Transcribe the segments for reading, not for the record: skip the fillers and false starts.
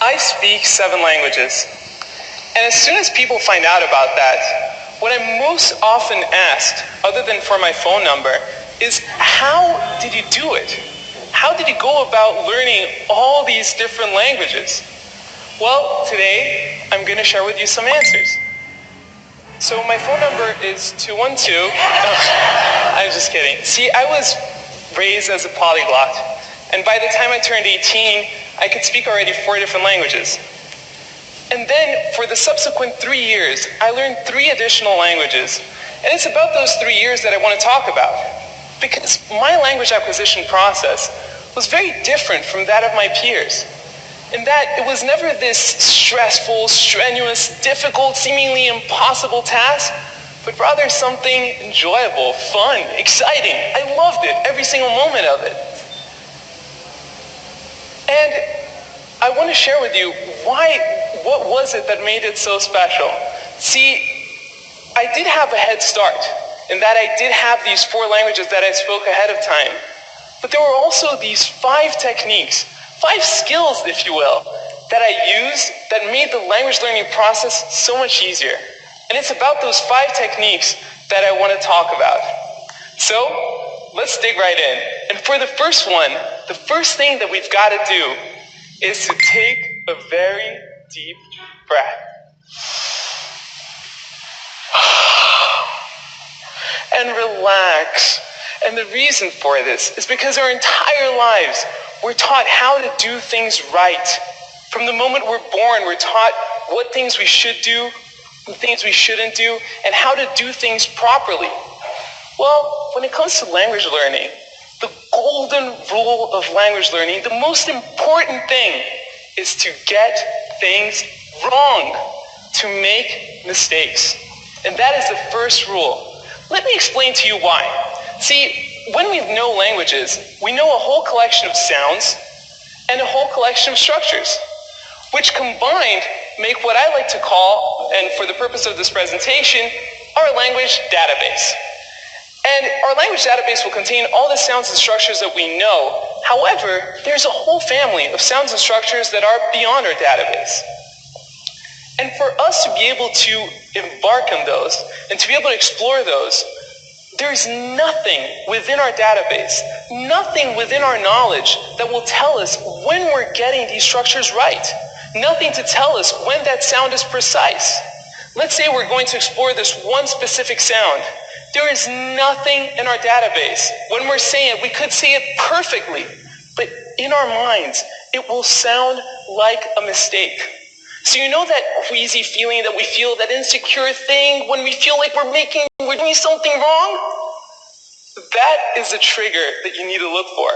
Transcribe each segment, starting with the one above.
I speak 7 languages. And as soon as people find out about that, what I'm most often asked, other than for my phone number, is how did you do it? How did you go about learning all these different languages? Well, today I'm going to share with you some answers. So my phone number is 212. I'm just kidding. See, I was raised as a polyglot, and by the time I turned 18, I could speak already 4 different languages. And then for the subsequent 3 years, I learned 3 additional languages. And it's about those 3 years that I want to talk about, because my language acquisition process was very different from that of my peers, in that it was never this stressful, strenuous, difficult, seemingly impossible task, but rather something enjoyable, fun, exciting. I loved it, every single moment of it. And I want to share with you what was it that made it so special? See, I did have a head start, in that I did have these 4 languages that I spoke ahead of time. But there were also these 5 techniques, 5 skills, if you will, that I used that made the language learning process so much easier. And it's about those 5 techniques that I want to talk about. So, let's dig right in. And for the first one, the first thing that we've got to do is to take a very deep breath. And relax. And the reason for this is because our entire lives, we're taught how to do things right. From the moment we're born, we're taught what things we should do, what things we shouldn't do, and how to do things properly. Well, when it comes to language learning, the golden rule of language learning, the most important thing is to get things wrong, to make mistakes. And that is the first rule. Let me explain to you why. See, when we know languages, we know a whole collection of sounds and a whole collection of structures, which combined make what I like to call, and for the purpose of this presentation, our language database. And our language database will contain all the sounds and structures that we know. However, there's a whole family of sounds and structures that are beyond our database. And for us to be able to embark on those and to be able to explore those, there's nothing within our database, nothing within our knowledge that will tell us when we're getting these structures right. Nothing to tell us when that sound is precise. Let's say we're going to explore this one specific sound. There is nothing in our database. When we're saying it, we could say it perfectly, but in our minds, it will sound like a mistake. So you know that queasy feeling that we feel, that insecure thing when we feel like we're doing something wrong? That is a trigger that you need to look for,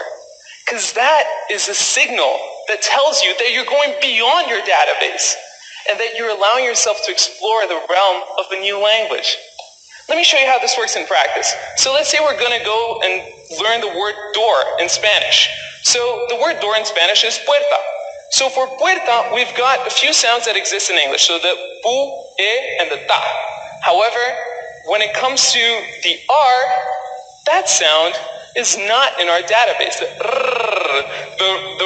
because that is a signal that tells you that you're going beyond your database and that you're allowing yourself to explore the realm of a new language. Let me show you how this works in practice. So let's say we're going to go and learn the word door in Spanish. So the word door in Spanish is puerta. So for puerta, we've got a few sounds that exist in English. So the pu, e, and the ta. However, when it comes to the R, that sound is not in our database. The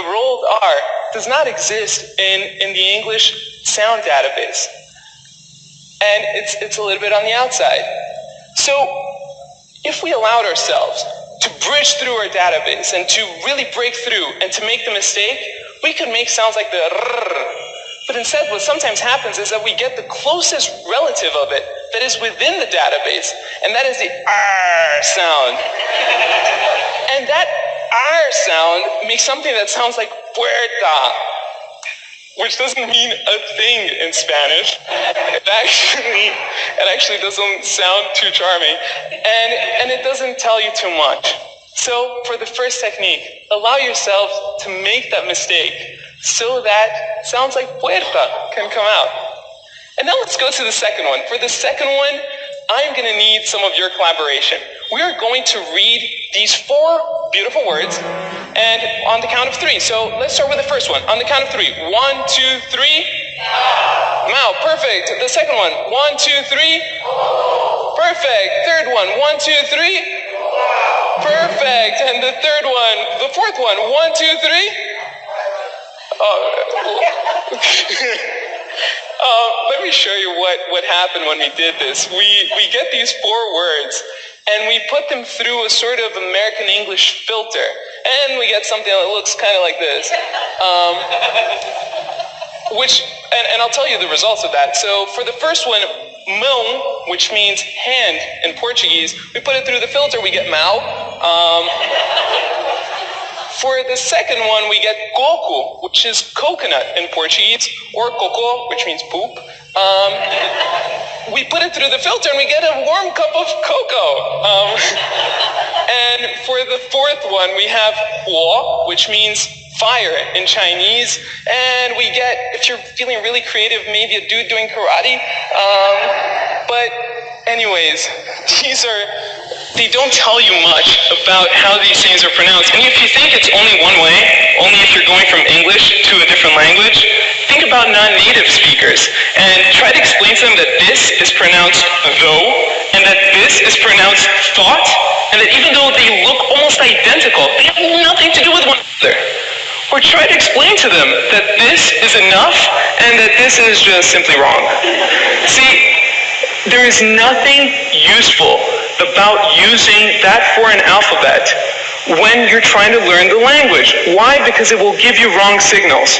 rolled R does not exist in the English sound database. And it's a little bit on the outside. So if we allowed ourselves to bridge through our database and to really break through and to make the mistake, we could make sounds like the rrr. But instead, what sometimes happens is that we get the closest relative of it that is within the database, and that is the R sound. And that R sound makes something that sounds like puerta, which doesn't mean a thing in Spanish. It actually doesn't sound too charming, and it doesn't tell you too much. So for the first technique, allow yourself to make that mistake so that sounds like puerta can come out. And now let's go to the second one. For the second one, I'm going to need some of your collaboration. We are going to read these 4 beautiful words, and on the count of 3. So let's start with the first one. On the count of 3. 1, 2, 3. Mao. Perfect. The second one. 1, 2, 3. Perfect. Third one. 1, 2, 3. Perfect. And the third one, the fourth one. 1, 2, 3. Oh, Let me show you what happened when we did this. We get these 4 words, and we put them through a sort of American English filter, and we get something that looks kind of like this. And I'll tell you the results of that. So for the first one, mão, which means hand in Portuguese, we put it through the filter, we get mau. For the second one, we get coco, which is coconut in Portuguese, or coco, which means poop. We put it through the filter and we get a warm cup of cocoa. And for the fourth one, we have huo, which means fire in Chinese. And we get, if you're feeling really creative, maybe a dude doing karate. But anyways, they don't tell you much about how these things are pronounced. And if you think it's only one way, only if you're going from English to a different language, think about non-native speakers and try to explain to them that this is pronounced though, and that this is pronounced thought, and that even though they look almost identical, they have nothing to do with one another. Or try to explain to them that this is enough and that this is just simply wrong. See, there is nothing useful about using that foreign alphabet when you're trying to learn the language. Why? Because it will give you wrong signals.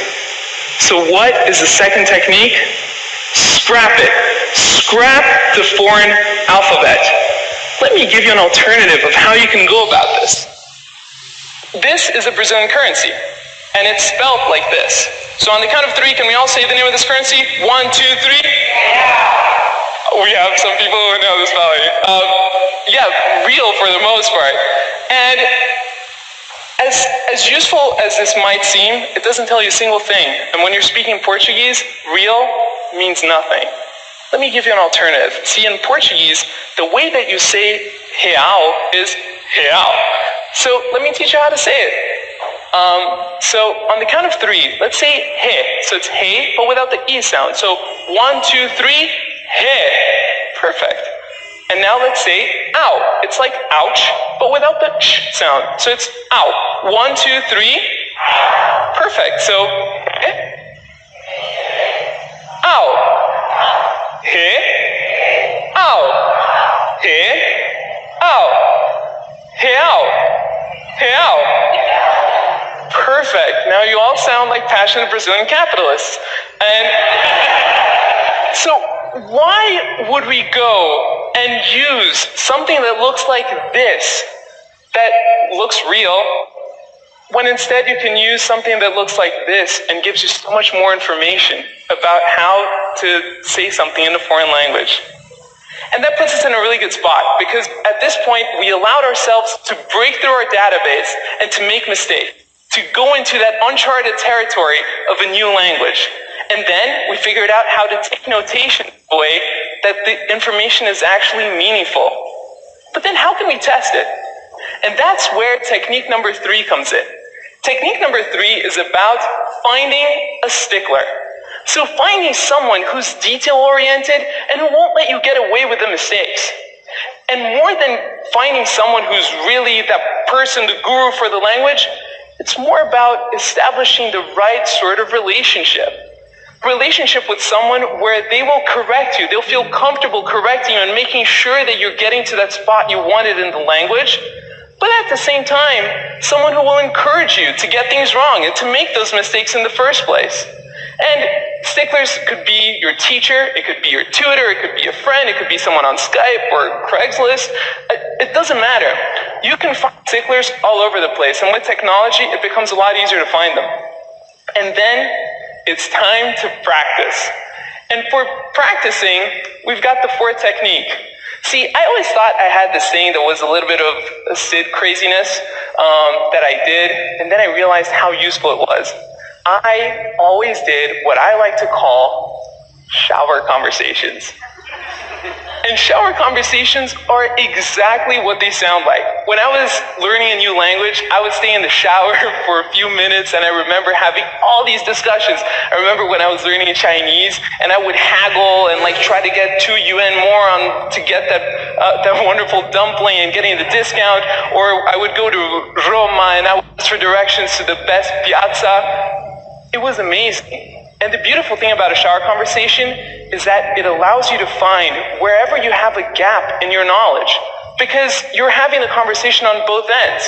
So what is the second technique? Scrap it. Scrap the foreign alphabet. Let me give you an alternative of how you can go about this. This is a Brazilian currency, and it's spelled like this. So on the count of 3, can we all say the name of this currency? 1, 2, 3. We have some people who know the spelling. Yeah, real for the most part. And as useful as this might seem, it doesn't tell you a single thing. And when you're speaking Portuguese, real means nothing. Let me give you an alternative. See, in Portuguese, the way that you say real is real. So let me teach you how to say it. So on the count of 3, let's say he. So it's he, but without the e sound. So 1, 2, 3, he. Perfect. And now let's say ow. It's like ouch, but without the sh sound. So it's ow. 1, 2, 3. Perfect. So he. Ow. He. Ow. He. Ow. He. Ow. He. Ow. Perfect. Now you all sound like passionate Brazilian capitalists. And so why would we go and use something that looks like this, that looks real, when instead you can use something that looks like this and gives you so much more information about how to say something in a foreign language? And that puts us in a really good spot, because at this point we allowed ourselves to break through our database and to make mistakes, to go into that uncharted territory of a new language. And then we figured out how to take notation in a way that the information is actually meaningful. But then how can we test it? And that's where technique number 3 comes in. Technique number 3 is about finding a stickler. So finding someone who's detail-oriented and who won't let you get away with the mistakes. And more than finding someone who's really that person, the guru for the language, it's more about establishing the right sort of relationship. Relationship with someone where they will correct you. They'll feel comfortable correcting you and making sure that you're getting to that spot you wanted in the language. But at the same time, someone who will encourage you to get things wrong and to make those mistakes in the first place. And sticklers could be your teacher, it could be your tutor, it could be a friend, it could be someone on Skype or Craigslist. It doesn't matter. You can find sticklers all over the place, and with technology, it becomes a lot easier to find them. And then it's time to practice. And for practicing, we've got the 4th technique. See, I always thought I had this thing that was a little bit of a Sid craziness that I did, and then I realized how useful it was. I always did what I like to call shower conversations. And shower conversations are exactly what they sound like. When I was learning a new language, I would stay in the shower for a few minutes, and I remember having all these discussions. I remember when I was learning Chinese, and I would haggle and try to get 2 yuan more to get that wonderful dumpling and getting the discount. Or I would go to Roma and I would ask for directions to the best piazza. It was amazing. And the beautiful thing about a shower conversation is that it allows you to find wherever you have a gap in your knowledge, because you're having a conversation on both ends.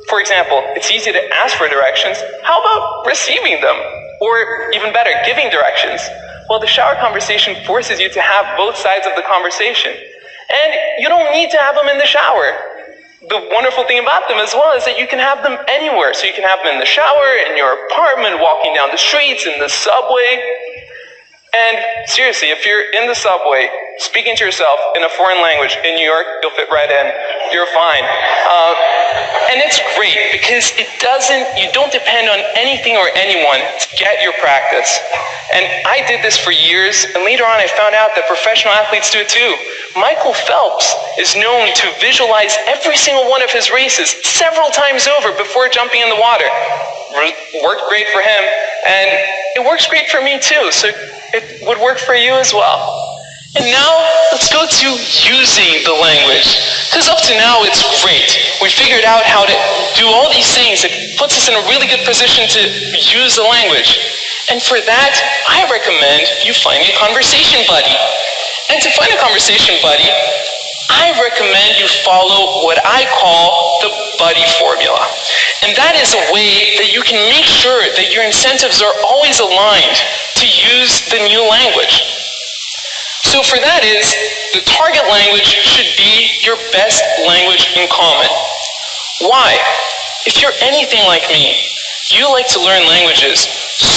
For example, it's easy to ask for directions. How about receiving them? Or even better, giving directions? Well, the shower conversation forces you to have both sides of the conversation. And you don't need to have them in the shower. The wonderful thing about them as well is that you can have them anywhere. So you can have them in the shower, in your apartment, walking down the streets, in the subway. And seriously, if you're in the subway, speaking to yourself in a foreign language in New York, you'll fit right in. You're fine. And it's great because you don't depend on anything or anyone to get your practice. And I did this for years, and later on I found out that professional athletes do it too. Michael Phelps is known to visualize every single one of his races several times over before jumping in the water. Worked great for him, and it works great for me too, so it would work for you as well. And now, let's go to using the language. Because up to now, it's great. We figured out how to do all these things. It puts us in a really good position to use the language. And for that, I recommend you find a conversation buddy. And to find a conversation buddy, I recommend you follow what I call the buddy formula. And that is a way that you can make sure that your incentives are always aligned to use the new language. So for that is, the target language should be your best language in common. Why? If you're anything like me, you like to learn languages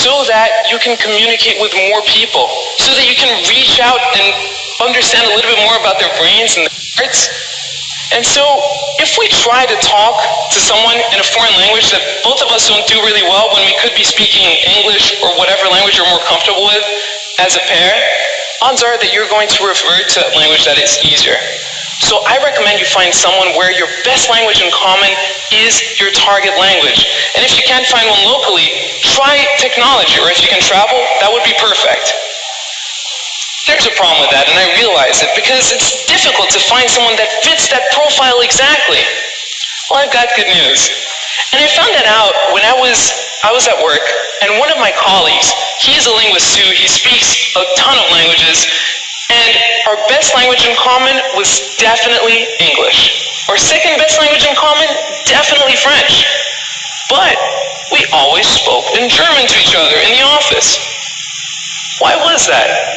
so that you can communicate with more people, so that you can reach out and understand a little bit more about their brains and their hearts. And so, if we try to talk to someone in a foreign language that both of us don't do really well when we could be speaking English or whatever language you're more comfortable with as a pair, odds are that you're going to revert to that language that is easier. So I recommend you find someone where your best language in common is your target language. And if you can't find one locally, try technology, or if you can travel, that would be perfect. There's a problem with that, and I realize it, because it's difficult to find someone that fits that profile exactly. Well, I've got good news. And I found that out when I was at work, and one of my colleagues, he's a linguist too, he speaks a ton of languages, and our best language in common was definitely English. Our second best language in common, definitely French. But we always spoke in German to each other in the office. Why was that?